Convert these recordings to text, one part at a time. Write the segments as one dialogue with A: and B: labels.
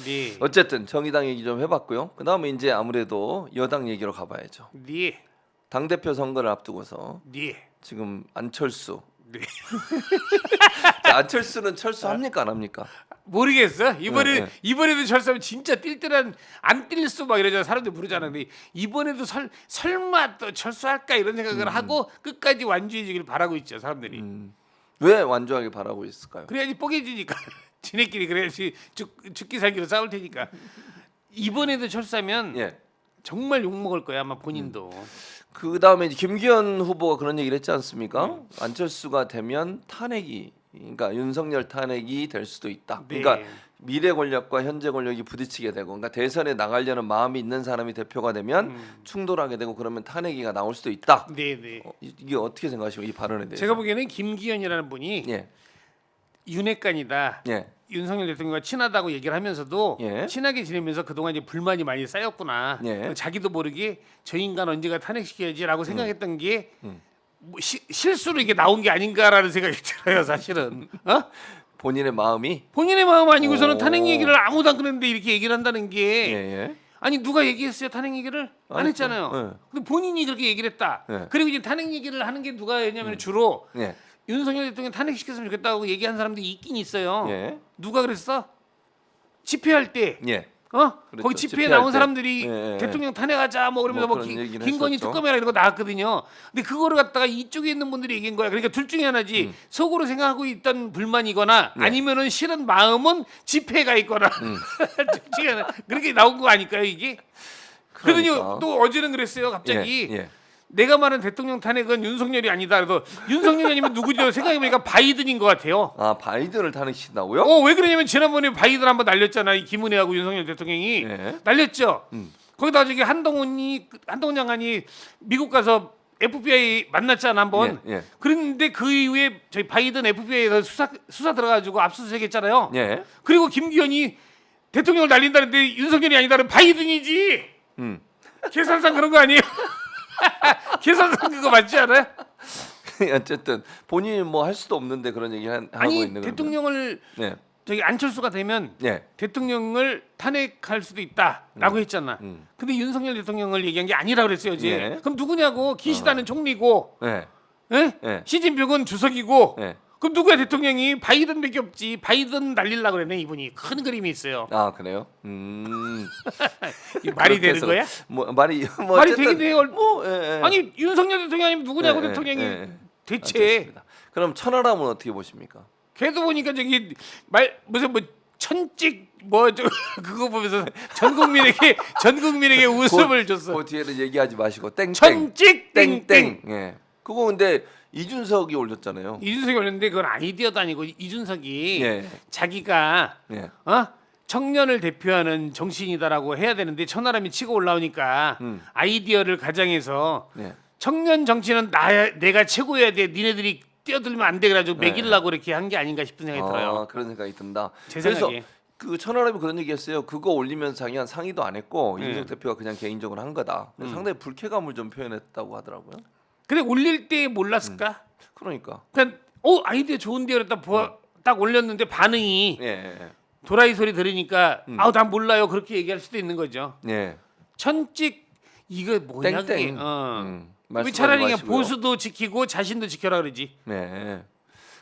A: 네.
B: 어쨌든 정의당 얘기 좀 해봤고요. 그 다음에 이제 아무래도 여당 얘기로 가봐야죠.
A: 네.
B: 당 대표 선거를 앞두고서
A: 네.
B: 지금 안철수.
A: 네.
B: 자, 안철수는 철수합니까 안 합니까?
A: 모르겠어. 이번에
B: 네.
A: 이번에도 철수하면 진짜 뛸 때는 안 뛸 수 막 이러잖아. 사람들 부르잖아. 근데 이번에도 설마 또 철수할까 이런 생각을 하고 끝까지 완주해주길 바라고 있죠. 사람들이.
B: 왜 완주하길 바라고 있을까요?
A: 그래야지 뽀개지니까. 지네끼리 그래야지 죽기 살기로 싸울 테니까. 이번에도 철수하면
B: 예.
A: 정말 욕 먹을 거야 아마 본인도.
B: 그 다음에 이제 김기현 후보가 그런 얘기를 했지 않습니까? 안철수가 되면 탄핵이, 그러니까 윤석열 탄핵이 될 수도 있다.
A: 네.
B: 그러니까 미래 권력과 현재 권력이 부딪히게 되고, 그러니까 대선에 나가려는 마음이 있는 사람이 대표가 되면 충돌하게 되고 그러면 탄핵이가 나올 수도 있다.
A: 네네.
B: 이게 어떻게 생각하시고 이 발언에 대해서?
A: 제가 보기에는 김기현이라는 분이
B: 예,
A: 윤핵관이다.
B: 예,
A: 윤석열 대통령과 친하다고 얘기를 하면서도
B: 예.
A: 친하게 지내면서 그동안 이제 불만이 많이 쌓였구나.
B: 예.
A: 자기도 모르게 저 인간 언제가 탄핵시켜야지라고 생각했던 게 뭐 실수로 이게 나온 게 아닌가라는 생각이 들어요, 사실은. 어?
B: 본인의 마음이
A: 본인의 마음 아니고서는
B: 오.
A: 탄핵 얘기를 아무도 안 그랬는데 이렇게 얘기를 한다는 게
B: 예, 예.
A: 아니 누가 얘기했어요 탄핵 얘기를 안
B: 아니,
A: 했잖아요.
B: 예.
A: 근데 본인이 그렇게 얘기를 했다.
B: 예.
A: 그리고 이제 탄핵 얘기를 하는 게 누가 했냐면 주로
B: 예,
A: 윤석열 대통령 탄핵시켰으면 좋겠다고 얘기한 사람들이 있긴 있어요.
B: 예.
A: 누가 그랬어? 집회할 때,
B: 예.
A: 거기
B: 그렇죠.
A: 집회에
B: 집회할
A: 나온
B: 때.
A: 사람들이
B: 예, 예.
A: 대통령 탄핵하자 뭐 그러면서
B: 뭐
A: 뭐
B: 그런 얘기는
A: 김건희
B: 했었죠.
A: 특검이라 이런 거 나왔거든요. 근데 그거를 갖다가 이쪽에 있는 분들이 얘기한 거야. 그러니까 둘 중에 하나지. 속으로 생각하고 있던 불만이거나
B: 예.
A: 아니면은 싫은 마음은 집회가 있거나 둘 중에 하나. 그렇게 나온 거 아닐까요 이게? 그러더니
B: 그러니까.
A: 또 어제는 그랬어요. 갑자기.
B: 예, 예.
A: 내가 말한 대통령 탄핵은 윤석열이 아니다. 그래서 윤석열이 아니면 누구죠? 생각해보니까 바이든인 것 같아요.
B: 아, 바이든을 탄핵시킨다고요?
A: 왜 그러냐면 지난번에 바이든 한번 날렸잖아. 이 김은혜하고 윤석열 대통령이
B: 네.
A: 날렸죠. 거기다 저기 한동훈 장관이 미국 가서 FBI 만났잖아 한번.
B: 예, 예.
A: 그랬는데 그 이후에 저희 바이든 FBI에서 수사 들어가지고 압수수색했잖아요.
B: 예.
A: 그리고 김기현이 대통령을 날린다는데 윤석열이 아니다는 바이든이지. 계산상 그런 거 아니에요? 계산상 그거 맞지 않아요?
B: 어쨌든 본인이 뭐 할 수도 없는데 그런 얘기 하고
A: 아니
B: 있는 거예요.
A: 대통령을
B: 네.
A: 저기 안철수가 되면
B: 예.
A: 대통령을 탄핵할 수도 있다라고 했잖아. 근데 윤석열 대통령을 얘기한 게 아니라 그랬어요, 어제.
B: 예.
A: 그럼 누구냐고? 기시다는 총리고,
B: 예.
A: 예?
B: 예.
A: 시진핑은 주석이고.
B: 예.
A: 그럼 누구야 대통령이? 바이든밖에 없지. 바이든 날리려고 그러네 이분이. 큰 그림이 있어요.
B: 아, 그래요?
A: 이게 말이
B: 그렇게
A: 되는
B: 해서
A: 거야?
B: 뭐 말이 뭐
A: 말이
B: 어쨌든
A: 되긴 해요.
B: 뭐 예, 예.
A: 아니 윤석열 대통령 아니면 누구냐고
B: 예, 예,
A: 대통령이
B: 예.
A: 대체.
B: 알겠습니다. 그럼 천하람은 어떻게 보십니까?
A: 걔도 보니까 저기 무슨 뭐 천찍 뭐 그거 보면서 전 국민에게 웃음을 줬어.
B: 그 뒤에는 얘기하지 마시고 땡땡
A: 천찍 땡땡.
B: 예. 그거 근데 이준석이 올렸잖아요.
A: 이준석이 올렸는데 그건 아이디어도 아니고 이준석이
B: 예.
A: 자기가
B: 예.
A: 청년을 대표하는 정치인이다라고 해야 되는데 천하람이 치고 올라오니까 아이디어를 가장해서
B: 예.
A: 청년 정치는 내가 최고여야 돼. 니네들이 뛰어들면 안 돼. 그래가지고 매기려고 이렇게 한 게 아닌가 싶은 생각이 들어요.
B: 그런 생각이 든다.
A: 제
B: 그래서
A: 생각에.
B: 그 천하람이 그런 얘기했어요. 그거 올리면서 자기가 상의도 안 했고
A: 네.
B: 이준석 대표가 그냥 개인적으로 한 거다. 상당히 불쾌감을 좀 표현했다고 하더라고요.
A: 근데 올릴 때 몰랐을까?
B: 그러니까.
A: 그냥 아이디어 좋은데 그랬다 딱 올렸는데 반응이
B: 예. 예.
A: 도라이 소리 들으니까 난 몰라요 그렇게 얘기할 수도 있는 거죠.
B: 예.
A: 천찍 이거 뭐냐 그게.
B: 땡땡.
A: 왜
B: 말씀하지
A: 차라리 그냥
B: 마시고요.
A: 보수도 지키고 자신도 지켜라 그러지.
B: 네.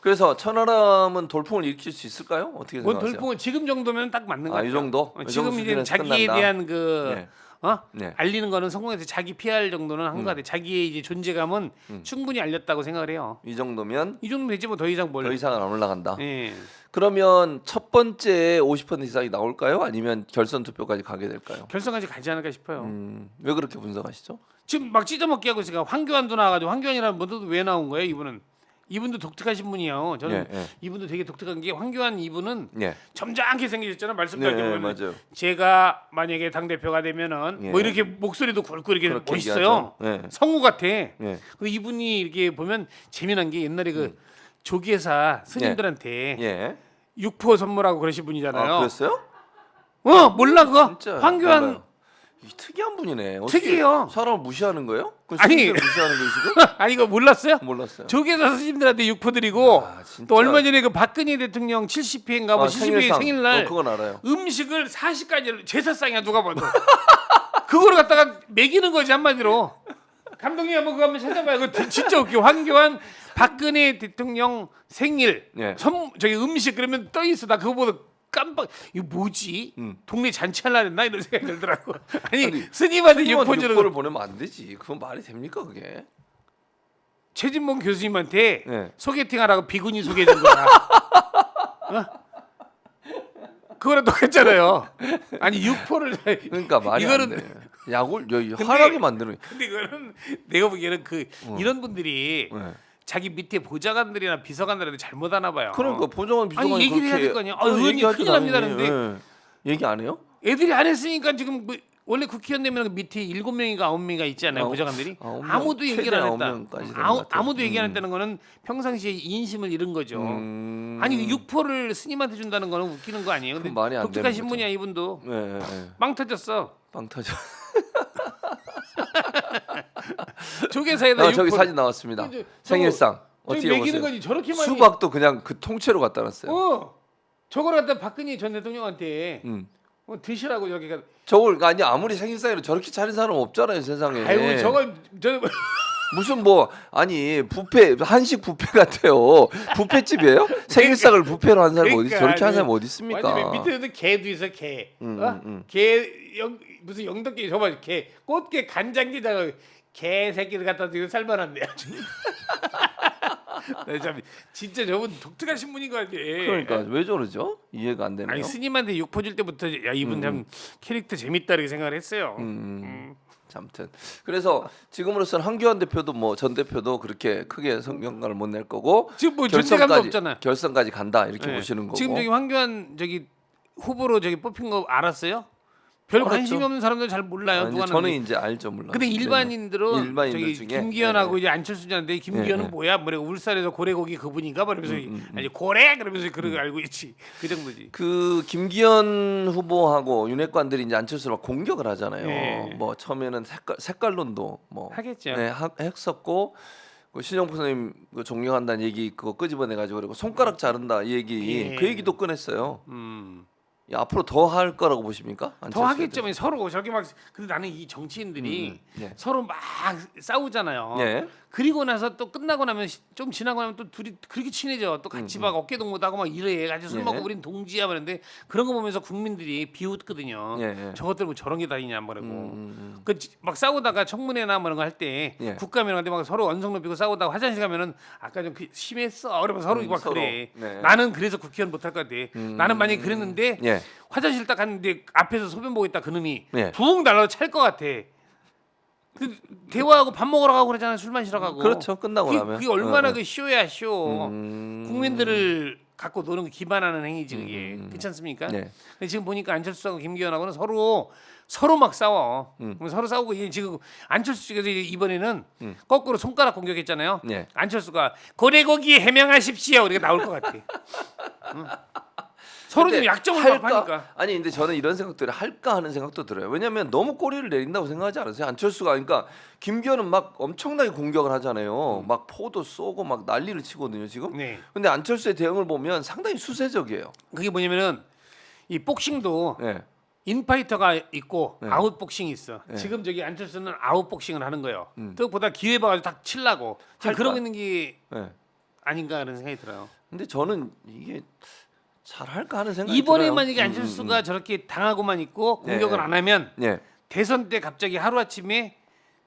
B: 그래서 천하람은 돌풍을 일으킬 수 있을까요? 어떻게
A: 뭔
B: 생각하세요?
A: 돌풍을 지금 정도면 딱 맞는 거
B: 이
A: 같아요.
B: 정도? 이
A: 지금
B: 정도
A: 이제
B: 수준에서
A: 자기에
B: 끝난다?
A: 대한
B: 네. 네.
A: 알리는 거는 성공해서 자기 PR 정도는 한 거 같아요. 자기의 이제 존재감은 충분히 알렸다고 생각을 해요.
B: 이 정도면
A: 이 정도 되지 뭐 더 이상 뭘.
B: 더 이상은 안 올라간다.
A: 예.
B: 그러면 첫 번째 50% 이상이 나올까요? 아니면 결선 투표까지 가게 될까요?
A: 결선까지 가지 않을까 싶어요.
B: 왜 그렇게 분석하시죠?
A: 지금 막 찢어먹기 하고 있으니까 황교안도 나와가지고 황교안이라는 분도 왜 나온 거예요? 이분도 독특하신 분이에요. 저는
B: 예, 예.
A: 이분도 되게 독특한 게 황교안 이분은
B: 예.
A: 점잖게 생기셨잖아요. 말씀
B: 네,
A: 다 보면
B: 맞아요.
A: 제가 만약에 당 대표가 되면은
B: 예.
A: 뭐 이렇게 목소리도 굵고 이렇게
B: 그렇게
A: 멋있어요.
B: 얘기하죠. 예.
A: 성우 같아.
B: 예.
A: 근데 이분이 이렇게 보면 재미난 게 옛날에 그 조계사 스님들한테
B: 예.
A: 육포 선물하고 그러신 분이잖아요.
B: 그랬어요?
A: 몰라 그거?
B: 진짜
A: 황교안
B: 몰라요. 특이한 분이네. 어떻게
A: 특이해요.
B: 사람을 무시하는 거예요?
A: 아니.
B: 스님들 무시하는 거예요 지금?
A: 아니 이거 몰랐어요?
B: 몰랐어요.
A: 조계사 스님들한테 육포 드리고
B: 진짜.
A: 또 얼마 전에 그 박근혜 대통령 70회인가 뭐 70회 생일날
B: 그건 알아요.
A: 음식을 40가지 제사상이야 누가 봐도 그거를 갖다가 먹이는 거지 한마디로. 감독님 한번 그거 한번 찾아봐요. 그거 진짜 웃겨. 황교안 박근혜 대통령 생일
B: 예.
A: 저기 음식 그러면 떠 있어. 나 그거 보고 깜빡 이거 뭐지? 동네 잔치하려 했나 이런 생각이 들더라고. 아니 스님한테 육포 주는
B: 육포를 보내면 안 되지. 그건 말이 됩니까 그게?
A: 최진봉 교수님한테
B: 네.
A: 소개팅하라고 비군이 소개해준 거야. 어? 그거랑 똑같잖아요. 아니 육포를
B: 그러니까 말이
A: 이거는-
B: 안 돼. 약을 화나게 만드는.
A: 근데 이거는 내가 보기에는 그 이런 분들이
B: 네.
A: 자기 밑에 보좌관들이나 비서관들한테 잘못 하나 봐요.
B: 그러니까 보좌관 비서관이
A: 아니, 얘기를 해야 될 거 아니야. 아, 의원님 큰일 납니다, 근데.
B: 얘기 안 해요?
A: 애들이 안 했으니까 지금 뭐 원래 국회의원 되면 밑에 7명인가 9명인가 있잖아요. 보좌관들이.
B: 9명,
A: 아무도 얘기를
B: 최대
A: 안 했다.
B: 9명까지 되는 것 같아요.
A: 아무도 얘기 안 했다는 거는 평상시에 인심을 잃은 거죠. 아니 육포를 스님한테 준다는 거는 웃기는 거 아니에요? 근데
B: 그건 말이 안
A: 독특한
B: 되는
A: 신분이야 이분도.
B: 네.
A: 빵 터졌어.
B: 빵 터져.
A: 조계사에다
B: 저기
A: 육포.
B: 사진 나왔습니다.
A: 저거-
B: 생일상
A: 저기
B: 어떻게
A: 먹이는
B: 보세요?
A: 거지 저렇게 많이.
B: 수박도 그냥 그 통째로 갖다 놨어요.
A: 저걸 갖다 박근혜 전 대통령한테
B: 음.
A: 드시라고 저렇게.
B: 저걸 아니 아무리 생일상으로 저렇게 차린 사람 없잖아요 세상에.
A: 아이고 저
B: 무슨 뭐 아니 뷔페 한식 뷔페 같아요. 뷔페집이에요? 생일상을 뷔페로 한 사람 어디
A: 그러니까,
B: 저렇게 한 사람
A: 아니,
B: 어디 있습니까?
A: 아니, 밑에도 개도 있어 개.
B: 음.
A: 무슨 영덕개 저봐 개 꽃게 간장게다가 개 새끼를 갖다 대고 삶아놨네 아주. 네, 참 진짜 저분 독특하신 분인 것 같아.
B: 그러니까 왜 저러죠? 이해가 안 되네요.
A: 아니 스님한테 육포 줄 때부터 야 이분 참 캐릭터 재밌다 이렇게 생각을 했어요.
B: 아무튼 그래서 지금으로서는 황교안 대표도 뭐 전 대표도 그렇게 크게 성명가를 못 낼 거고
A: 지금 뭐 존재감도 없잖아.
B: 결선까지 간다 이렇게
A: 네.
B: 보시는 거고.
A: 지금 저기 황교안 저기 후보로 저기 뽑힌 거 알았어요? 별
B: 알았죠.
A: 관심이 없는 사람들 잘 몰라요.
B: 아니,
A: 누가
B: 저는
A: 나는지.
B: 이제 알죠 물론.
A: 근데 일반인들은
B: 일반인들
A: 저기
B: 중에
A: 김기현하고
B: 네.
A: 이제 안철수잖는데 김기현은
B: 네.
A: 뭐야? 뭐래 울산에서 고래고기 그분인가? 그러면서 아니 고래 그러면서 그런 거 알고 있지. 그 정도지.
B: 그 김기현 후보하고 윤핵관들이 이제 안철수를 막 공격을 하잖아요.
A: 네.
B: 뭐 처음에는 색깔론도 뭐
A: 하겠죠.
B: 네, 했었고 그 신영표 선생님 그 존경한다는 얘기 그거 끄집어내 가지고 그리고 손가락 자른다 이 얘기
A: 예.
B: 그 얘기도 꺼냈어요.
A: 음.
B: 야, 앞으로 더 할 거라고 보십니까?
A: 더
B: 안철수에
A: 하겠죠.
B: 대해서?
A: 서로 저렇게 막 근데 나는 이 정치인들이
B: 예.
A: 서로 막 싸우잖아요.
B: 예.
A: 그리고 나서 또 끝나고 나면 좀 지나고 나면 또 둘이 그렇게 친해져. 또 같이 막 어깨 동무하고 막 이래. 같이 술
B: 예.
A: 먹고 우린 동지야 그러는데 그런 거 보면서 국민들이 비웃거든요.
B: 예.
A: 저것들 뭐 저런 게 다 있냐 말고. 그 막 싸우다가 청문회나 뭐 이런 거 할 때
B: 예.
A: 국가면 할때 막 서로 언성 높이고 싸우다가 화장실 가면은 아까 좀 심했어. 그러면 서로 막
B: 서로.
A: 그래.
B: 네.
A: 나는 그래서 국회의원 못 할 것 같아. 나는 만약에 그랬는데
B: 예.
A: 화장실 딱 갔는데 앞에서 소변 보고 있다 그놈이
B: 예.
A: 붕 날라서 찰 것 같아. 그 대화하고 밥 먹으러 가고 그러잖아요. 술 마시러 가고.
B: 그렇죠. 끝나고 나면.
A: 그게 얼마나
B: 어, 어.
A: 그 쇼야 쇼. 국민들을 갖고 노는 거 기반하는 행위지 그게. 그렇지 않습니까?
B: 네.
A: 근데 지금 보니까 안철수하고 김기현하고는 서로 막 싸워. 그럼 서로 싸우고 이제 지금 안철수 측에서 이번에는 거꾸로 손가락 공격했잖아요.
B: 네.
A: 안철수가 고래고기 해명하십시오. 이렇게 나올 것 같아. 응. 서로 좀
B: 근데
A: 약점을 막
B: 할까?
A: 하니까.
B: 아니 근데 저는 이런 생각들을 할까 하는 생각도 들어요. 왜냐하면 너무 꼬리를 내린다고 생각하지 않으세요? 안철수가 그러니까 김기현은 막 엄청나게 공격을 하잖아요. 막 포도 쏘고 막 난리를 치거든요 지금.
A: 네.
B: 근데 안철수의 대응을 보면 상당히 수세적이에요.
A: 그게 뭐냐면은 이 복싱도
B: 네.
A: 인파이터가 있고
B: 네.
A: 아웃복싱이 있어.
B: 네.
A: 지금 저기 안철수는 아웃복싱을 하는 거예요. 그보다 기회 봐가지고 딱 칠라고 지금
B: 할까?
A: 그러고 있는 게
B: 네.
A: 아닌가 하는 생각이 들어요.
B: 근데 저는 이게 잘 할까 하는 생각이
A: 이번에
B: 들어요.
A: 만약에 안철수가 저렇게 당하고만 있고 공격을
B: 네.
A: 안 하면
B: 네.
A: 대선 때 갑자기 하루 아침에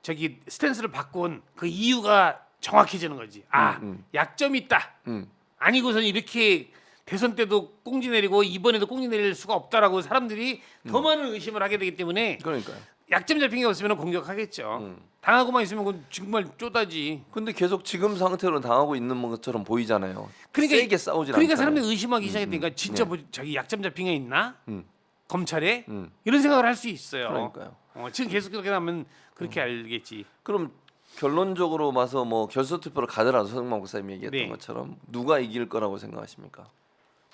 A: 저기 스탠스를 바꾼 그 이유가 정확해지는 거지. 아 약점이 있다.
B: 음.
A: 아니고선 이렇게 대선 때도 꽁지 내리고 이번에도 꽁지 내릴 수가 없다라고 사람들이 더 많은 의심을 하게 되기 때문에
B: 그러니까요.
A: 약점 잡힌 게 없으면 공격하겠죠. 당하고만 있으면 그건 정말 쪼다지.
B: 근데 계속 지금 상태로 당하고 있는 것처럼 보이잖아요. 세게 싸우지
A: 그러니까
B: 않잖아요.
A: 사람들이 의심하기 시작했으니까 진짜
B: 네.
A: 뭐 자기 약점 잡힌 게 있나?
B: 음.
A: 검찰에
B: 음.
A: 이런 생각을 할 수 있어요.
B: 그러니까요.
A: 지금 계속 그렇게 하면 그렇게 알겠지.
B: 그럼 결론적으로 봐서 뭐 결선 투표를 가더라도 서영만 목사님이 얘기했던
A: 네.
B: 것처럼 누가 이길 거라고 생각하십니까?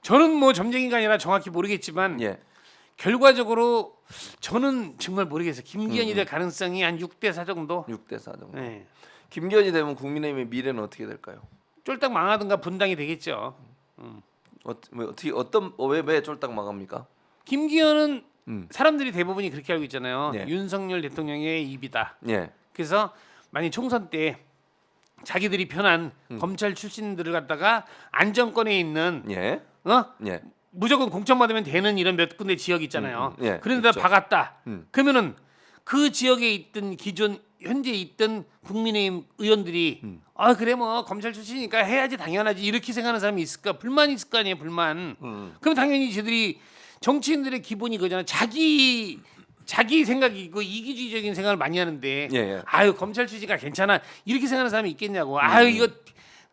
A: 저는 뭐 점쟁이가 아니라 정확히 모르겠지만
B: 예.
A: 결과적으로 저는 정말 모르겠어요. 김기현이 될 가능성이 한 6대4 정도.
B: 6대4 정도.
A: 네.
B: 김기현이 되면 국민의힘의 미래는 어떻게 될까요?
A: 쫄딱 망하든가 분당이 되겠죠.
B: 왜 쫄딱 망합니까?
A: 김기현은
B: 음.
A: 사람들이 대부분이 그렇게 알고 있잖아요.
B: 네.
A: 윤석열 대통령의 입이다.
B: 예.
A: 그래서 만약 총선 때 자기들이 편한 검찰 출신들을 갖다가 안정권에 있는
B: 예. 예.
A: 무조건 공천받으면 되는 이런 몇 군데 지역 있잖아요.
B: 예,
A: 그런데
B: 있죠.
A: 박았다.
B: 음.
A: 그러면은 그 지역에 있던 기존 현재 있던 국민의힘 의원들이 아 그래 뭐 검찰 출신이니까 해야지 당연하지 이렇게 생각하는 사람이 있을까? 불만이 있을 거 아니에요. 불만. 그럼 당연히 저들이 정치인들의 기본이 그잖아요. 자기 생각이고 이기주의적인 생각을 많이 하는데
B: 예.
A: 아유 검찰 출신이니까 괜찮아 이렇게 생각하는 사람이 있겠냐고. 아유 이거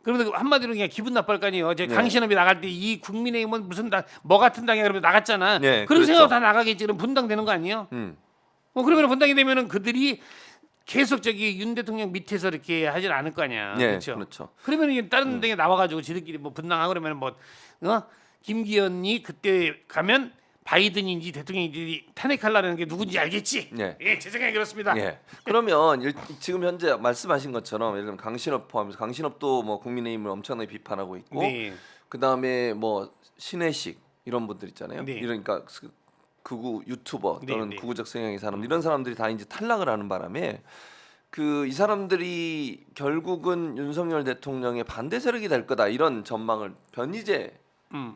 A: 그러면 한마디로 그냥 기분 나쁠 거 아니에요. 저 강신업이 나갈 때 이 국민의힘은 무슨 뭐 같은 당이야 그러면 나갔잖아.
B: 예,
A: 그런
B: 그렇죠.
A: 생각으로 다 나가겠지. 그럼 분당되는 거 아니에요?
B: 음.
A: 그러면 분당이 되면은 그들이 계속 저기 윤 대통령 밑에서 이렇게 하진 않을 거 아니야.
B: 예.
A: 그렇죠.
B: 그렇죠.
A: 그러면 이게 다른 데에 나와가지고 지들끼리 뭐 분당하고 그러면 뭐 김기현이 그때 가면 바이든인지 대통령인지 탄핵하려는 게 누군지 알겠지.
B: 예.
A: 예, 제 생각이 그렇습니다.
B: 예. 그러면 지금 현재 말씀하신 것처럼 예를 들면 강신업 포함해서 강신업도 뭐 국민의힘을 엄청나게 비판하고 있고
A: 네.
B: 그다음에 뭐 신혜식 이런 분들 있잖아요.
A: 네.
B: 이러니까 극우 유튜버 또는
A: 네.
B: 극우적 성향의 사람 이런 사람들이 다 이제 탈락을 하는 바람에 이 사람들이 결국은 윤석열 대통령의 반대 세력이 될 거다 이런 전망을 변희재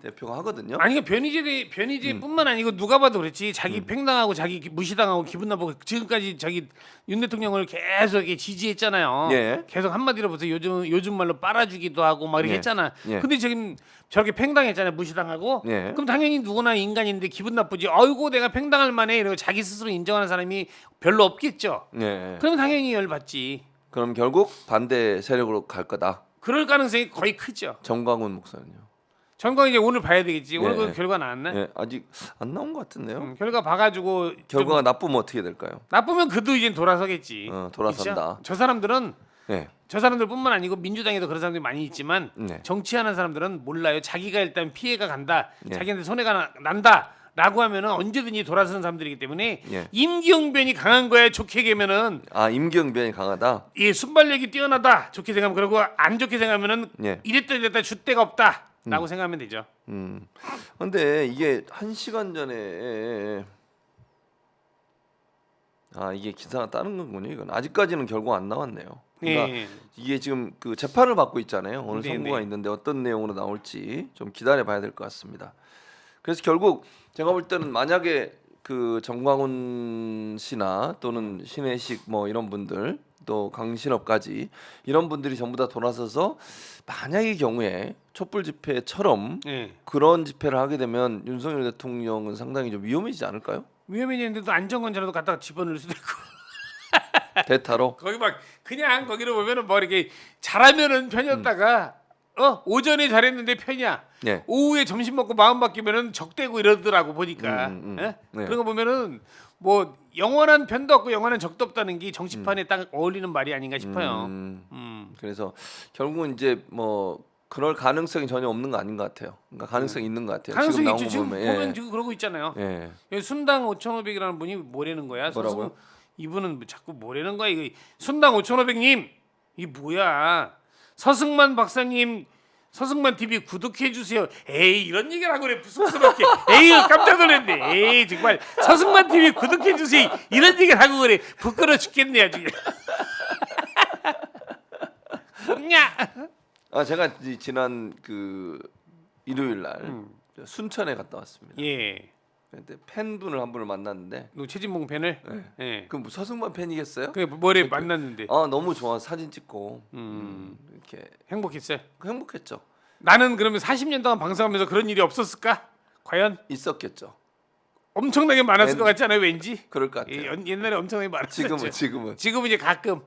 B: 대표가 하거든요.
A: 아니 변희재뿐만 아니고 누가 봐도 그렇지. 자기 팽당하고 자기 무시당하고 기분 나쁘고 지금까지 자기 윤 대통령을 계속 이렇게 지지했잖아요.
B: 예.
A: 계속 한마디로 보세요. 요즘 말로 빨아주기도 하고 막 이렇게
B: 예.
A: 했잖아.
B: 예.
A: 근데 지금 저렇게 팽당했잖아요. 무시당하고.
B: 예.
A: 그럼 당연히 누구나 인간인데 기분 나쁘지. 아이고 내가 팽당할 만해 이러고 자기 스스로 인정하는 사람이 별로 없겠죠.
B: 예.
A: 그럼 당연히 열받지.
B: 그럼 결국 반대 세력으로 갈 거다.
A: 그럴 가능성이 거의 크죠.
B: 정광훈 목사는요.
A: 정광 이제 오늘 봐야 되겠지. 오늘
B: 예.
A: 그 결과 나왔나?
B: 예, 아직 안 나온 것 같은데요.
A: 결과 봐가지고
B: 결과가 나쁘면 어떻게 될까요?
A: 나쁘면 그도 이제 돌아서겠지.
B: 돌아선다.
A: 그쵸? 저 사람들은
B: 예.
A: 저 사람들뿐만 아니고 민주당에도 그런 사람들이 많이 있지만
B: 네.
A: 정치하는 사람들은 몰라요. 자기가 일단 피해가 간다.
B: 네.
A: 자기한테 손해가 난다라고 하면은 언제든지 돌아서는 사람들이기 때문에
B: 네.
A: 임기응변이 강한 거야. 좋게 되면은
B: 임기응변이 강하다.
A: 이 순발력이 뛰어나다. 좋게 생각하면 그러고 안 좋게 생각하면은
B: 네.
A: 이랬다 줏대가 없다라고 생각하면 되죠.
B: 근데 이게 1시간 전에 이게 기사가 따는 거군요. 이건 아직까지는 결과 안 나왔네요. 그러니까
A: 예.
B: 이게 지금 그 재판을 받고 있잖아요. 오늘
A: 네,
B: 선고가
A: 네.
B: 있는데 어떤 내용으로 나올지 좀 기다려 봐야 될 것 같습니다. 그래서 결국 제가 볼 때는 만약에 그 정광훈 씨나 또는 신혜식 뭐 이런 분들 또 강신업까지 이런 분들이 전부 다 돌아서서 만약의 경우에 촛불 집회처럼
A: 예.
B: 그런 집회를 하게 되면 윤석열 대통령은 상당히 좀 위험해지지 않을까요?
A: 위험해지는데도 안정권자라도 갖다가 집어넣을 수도 있고.
B: 대타로.
A: 거기 막 그냥 거기를 보면은 뭐 이렇게 잘하면은 편이었다가 오전에 잘했는데 편이야.
B: 네.
A: 오후에 점심 먹고 마음 바뀌면은 적대고 이러더라고 보니까. 예?
B: 네.
A: 그런 거 보면은 뭐 영원한 편도 없고 영원한 적도 없다는 게 정치판에 딱 어울리는 말이 아닌가 싶어요.
B: 그래서 결국은 이제 뭐 그럴 가능성이 전혀 없는 거 아닌 것 같아요. 그러니까 가능성이 있는 것 같아요.
A: 가능성이
B: 나온
A: 있죠.
B: 거
A: 지금
B: 보면.
A: 보면 지금 그러고 있잖아요.
B: 예.
A: 여기 순당 5,500이라는 분이 뭐라는 거야?
B: 뭐라고요?
A: 이분은 뭐 자꾸 뭐라는 거야? 이거 순당 5,500님 이 뭐야? 서승만 박사님 서승만 TV 구독해 주세요. 에이 이런 얘기를 하고 그래 부끄럽게. 에이 깜짝 놀랐네. 에이 정말 서승만 TV 구독해 주세요. 이런 얘기를 하고 그래 부끄러워 죽겠네 아주. 냐?
B: 제가 지난 그 일요일 날 순천에 갔다 왔습니다.
A: 예.
B: 근데 팬분을 한 분을 만났는데
A: 너 최진봉 팬을?
B: 네.
A: 예.
B: 그럼 서승만 팬이겠어요?
A: 그 뭐래 만났는데
B: 너무 좋아 사진 찍고 이렇게
A: 행복했어요.
B: 행복했죠.
A: 나는 그러면 40년 동안 방송하면서 그런 일이 없었을까? 과연
B: 있었겠죠.
A: 엄청나게 많았을 것 같지 않아요? 왠지
B: 그럴 것 같아요.
A: 옛날에 엄청나게 많았었죠.
B: 지금은
A: 이제 가끔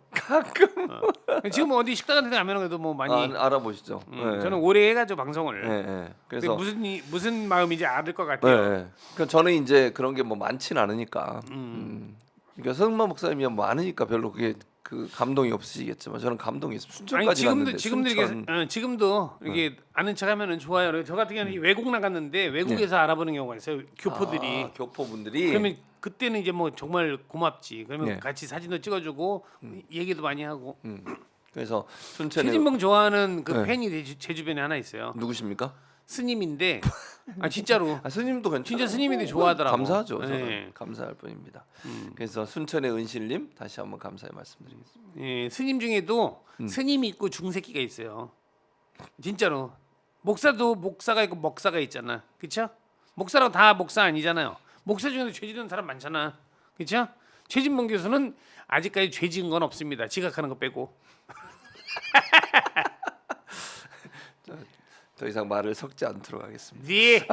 A: 지금 어디 식당 같은 데 가면 그래도 뭐 많이
B: 알아보시죠. 네.
A: 저는 오래 해가지고 방송을
B: 네.
A: 그래서
B: 그래서
A: 무슨 마음인지 알을 것 같아요.
B: 네. 그러니까 저는 이제 그런 게 뭐 많진 않으니까. 그러니까 서승만 목사님이 뭐 많으니까 별로 그게 그 감동이 없으시겠지만 저는 감동이 있어요.
A: 아니
B: 순천까지 갔는데
A: 지금도
B: 순천.
A: 이게 지금도 이게 아는 척하면은 좋아요. 저 같은 경우는 외국 나갔는데 외국에서 알아보는 경우가 있어요. 교포들이.
B: 아, 교포분들이
A: 그러면 그때는 이제 뭐 정말 고맙지. 그러면
B: 네.
A: 같이 사진도 찍어주고 얘기도 많이 하고.
B: 그래서 순천에
A: 최진봉 좋아하는 그
B: 네.
A: 팬이 제 주변에 하나 있어요.
B: 누구십니까?
A: 스님인데 아 진짜로
B: 아, 스님도 괜찮아요.
A: 진짜 스님인데 좋아하더라고.
B: 감사하죠. 저는
A: 네.
B: 감사할 뿐입니다. 그래서 순천의 은실님 다시 한번 감사의 말씀드리겠습니다.
A: 예, 스님 중에도 스님이 있고 중새끼가 있어요. 진짜로 목사도 목사가 있고 먹사가 있잖아. 그렇죠? 목사라고 다 목사 아니잖아요. 목사 중에도 죄 지는 사람 많잖아. 그렇죠? 최진봉 교수는 아직까지 죄 지은 건 없습니다. 지각하는 거 빼고.
B: 더 이상 말을 섞지 않도록 하겠습니다.
A: 네.